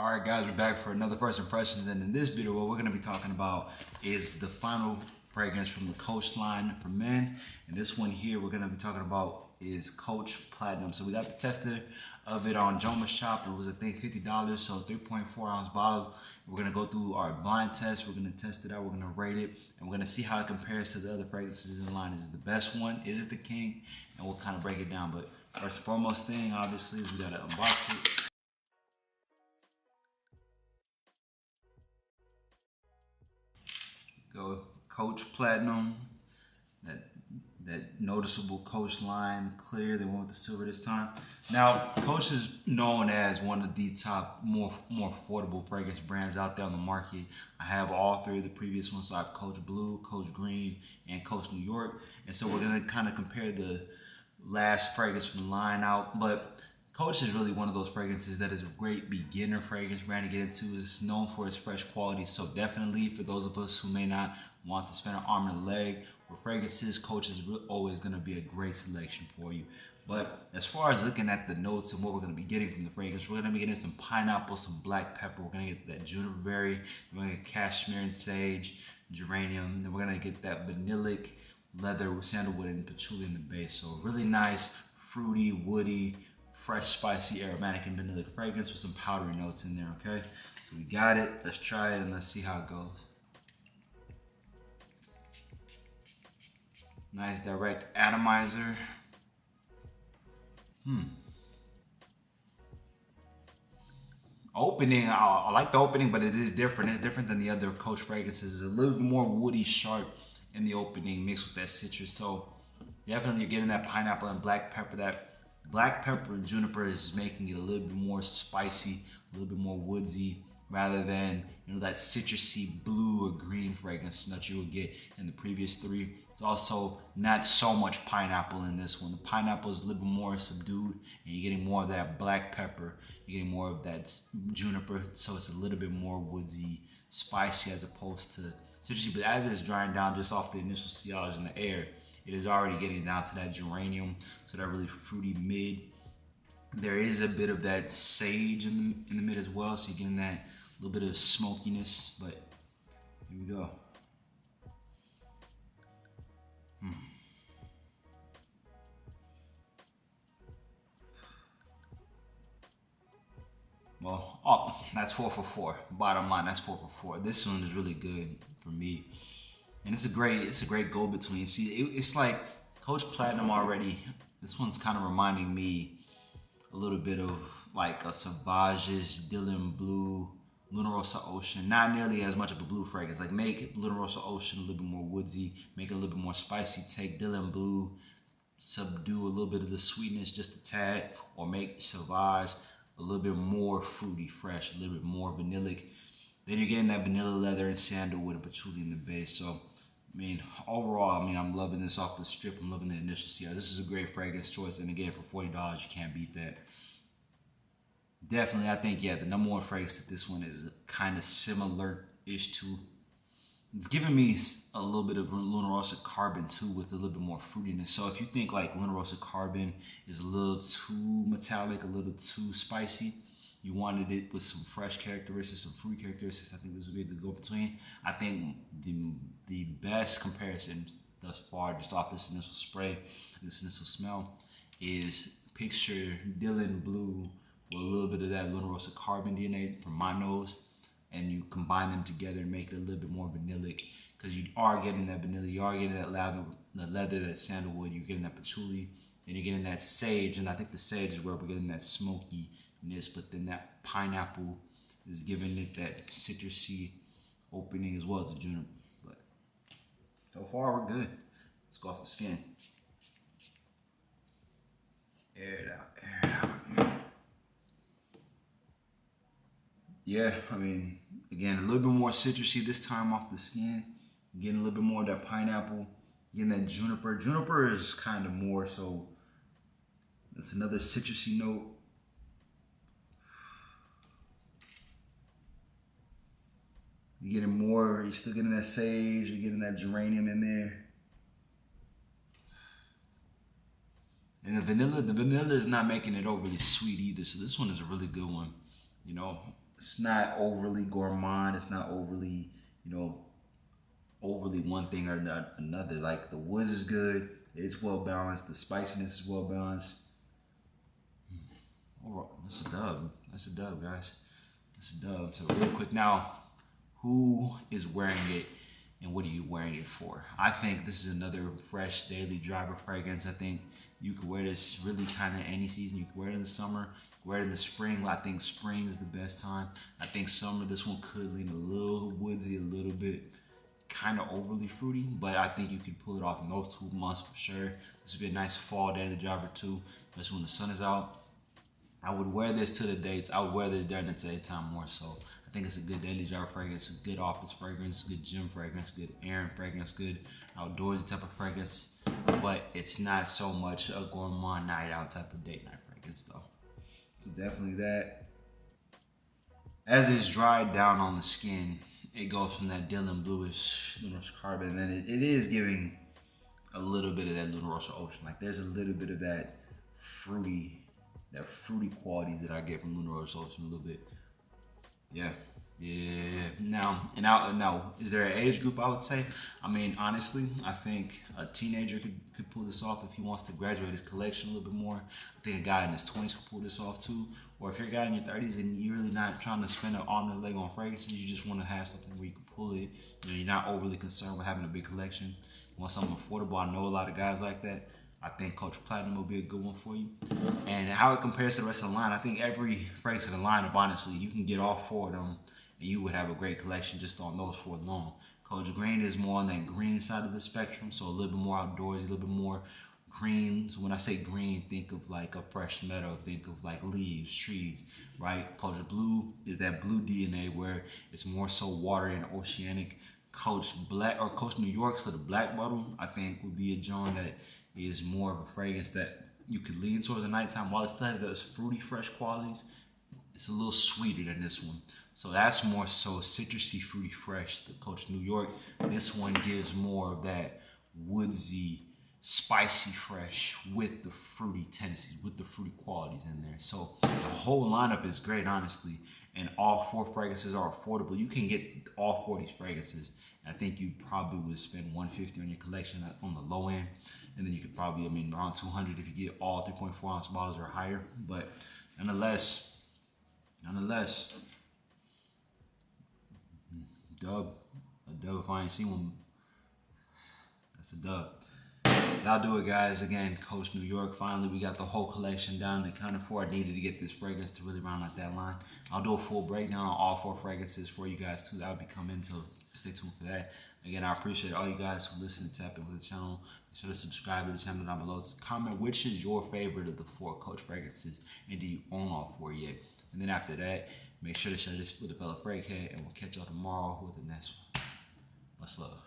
Alright guys, we're back for another First Impressions, and in this video what we're going to be talking about is the final fragrance from the Coach line for men. And this one here we're going to be talking about is Coach Platinum. So we got the tester of it on Jomas Shop. It was I think $50, so 3.4 ounce bottle. We're going to go through our blind test, we're going to test it out, we're going to rate it, and we're going to see how it compares to the other fragrances in the line. Is it the best one? Is it the king? And we'll kind of break it down. But first and foremost thing obviously is we got to unbox it. Go Coach Platinum, that noticeable Coach line, clear. They went with the silver this time. Now, Coach is known as one of the top, more affordable fragrance brands out there on the market. I have all three of the previous ones. So I have Coach Blue, Coach Green, and Coach New York. And so we're gonna kind of compare the last fragrance from the line out. But Coach is really one of those fragrances that is a great beginner fragrance brand to get into. It's known for its fresh quality, so definitely for those of us who may not want to spend an arm and a leg with fragrances, Coach is always going to be a great selection for you. But as far as looking at the notes and what we're going to be getting from the fragrance, we're going to be getting some pineapple, some black pepper, we're going to get that juniper berry, we're going to get cashmere and sage, geranium, then we're going to get that vanillic, leather, sandalwood, and patchouli in the base. So really nice, fruity, woody, fresh, spicy, aromatic, and vanillic fragrance with some powdery notes in there, okay? So we got it. Let's try it and let's see how it goes. Nice direct atomizer. Opening, I like the opening, but it is different. It's different than the other Coach fragrances. It's a little bit more woody, sharp in the opening mixed with that citrus. So definitely you're getting that pineapple and black pepper. That black pepper and juniper is making it a little bit more spicy, a little bit more woodsy, rather than that citrusy blue or green fragrance that you would get in the previous three. It's also not so much pineapple in this one. The pineapple is a little bit more subdued, and you're getting more of that black pepper. You're getting more of that juniper, so it's a little bit more woodsy, spicy as opposed to citrusy. But as it's drying down just off the initial sillage in the air, it is already getting down to that geranium, so that really fruity mid. There is a bit of that sage in the mid as well, so you're getting that little bit of smokiness. But here we go. Well, that's 4 for 4. Bottom line, that's 4 for 4. This one is really good for me. And it's a great go between. See, it's like Coach Platinum already. This one's kind of reminding me a little bit of like a Sauvage Dylan Blue, Luna Rossa Ocean. Not nearly as much of a blue fragrance. Like make Luna Rossa Ocean a little bit more woodsy, make it a little bit more spicy. Take Dylan Blue, subdue a little bit of the sweetness just a tad, or make Sauvage a little bit more fruity, fresh, a little bit more vanillic. Then you're getting that vanilla, leather, and sandalwood and patchouli in the base. So, I mean, overall, I'm loving this off the strip. I'm loving the initial CR. This is a great fragrance choice. And again, for $40, you can't beat that. Definitely, I think, yeah, the number one fragrance that this one is kind of similar-ish to. It's giving me a little bit of Luna Rossa Carbon too, with a little bit more fruitiness. So if you think like Luna Rossa Carbon is a little too metallic, a little too spicy, you wanted it with some fresh characteristics, some fruit characteristics, I think this would be the go between. I think the best comparison thus far, just off this initial spray, this initial smell, is picture Dylan Blue with a little bit of that Luna Rossa Carbon DNA from my nose, and you combine them together and make it a little bit more vanillic, because you are getting that vanilla, you are getting that leather, that sandalwood, you're getting that patchouli, and you're getting that sage, and I think the sage is where we're getting that smokiness, but then that pineapple is giving it that citrusy opening as well as the juniper. But so far we're good. Let's go off the skin. Air it out, air it out. Yeah, again, a little bit more citrusy this time off the skin. Getting a little bit more of that pineapple. Getting that juniper. Juniper is kind of more so, it's another citrusy note. You're getting more, you're still getting that sage, you're getting that geranium in there. And the vanilla is not making it overly sweet either. So this one is a really good one. It's not overly gourmand. It's not overly, you know, overly one thing or another. Like the woods is good. It's well balanced. The spiciness is well balanced. Overall, that's a dub. That's a dub, guys. That's a dub. So real quick now, who is wearing it and what are you wearing it for? I think this is another fresh daily driver fragrance. I think you could wear this really kind of any season. You could wear it in the summer, wear it in the spring. I think spring is the best time. I think summer, this one could lean a little woodsy, a little bit kind of overly fruity, but I think you can pull it off in those 2 months for sure. This would be a nice fall daily driver too, especially when the sun is out. I would wear this to the dates. I would wear this during the daytime more so. I think it's a good daily driver fragrance, a good office fragrance, good gym fragrance, good errand fragrance, good outdoorsy type of fragrance. But it's not so much a gourmand night out type of date night fragrance though. So definitely that. As it's dried down on the skin, it goes from that Dylan bluish Lunar Carbon, and then it is giving a little bit of that Luna Rossa Ocean. Like there's a little bit of that fruity qualities that I get from Luna Rossa Ocean a little bit. Yeah. Now, is there an age group I would say? I mean, honestly, I think a teenager could pull this off if he wants to graduate his collection a little bit more. I think a guy in his 20s could pull this off too. Or if you're a guy in your 30s and you're really not trying to spend an arm and a leg on fragrances, you just want to have something where you can pull it. You know, you're not overly concerned with having a big collection. You want something affordable. I know a lot of guys like that. I think Coach Platinum will be a good one for you. And how it compares to the rest of the line, I think every fragrance in the lineup, honestly, you can get all 4 of them and you would have a great collection just on those 4 alone. Coach Green is more on that green side of the spectrum, so a little bit more outdoorsy, a little bit more green. So when I say green, think of like a fresh meadow, think of like leaves, trees, right? Coach Blue is that blue DNA where it's more so watery and oceanic. Coach Black or Coach New York, so the black bottle, I think would be a joint that is more of a fragrance that you could lean towards the nighttime. While it still has those fruity, fresh qualities, it's a little sweeter than this one. So that's more so citrusy, fruity, fresh. The Coach New York, this one gives more of that woodsy, spicy, fresh with the fruity tendencies, with the fruity qualities in there. So the whole lineup is great, honestly. And all 4 fragrances are affordable. You can get all 4 of these fragrances. I think you probably would spend $150 on your collection on the low end. And then you could probably, around $200 if you get all 3.4 ounce bottles or higher. But nonetheless, dub. A dub if I ain't seen one. That's a dub. That'll do it, guys. Again, Coach New York. Finally, we got the whole collection down to kind of 4. I needed to get this fragrance to really round out that line. I'll do a full breakdown on all 4 fragrances for you guys too. That'll be coming, so stay tuned for that. Again, I appreciate all you guys who listen and tap into the channel. Be sure to subscribe to the channel down below. Comment which is your favorite of the 4 Coach fragrances, and do you own all 4 yet? And then after that, make sure to share this with a fellow frag head, and we'll catch y'all tomorrow with the next one. Much love.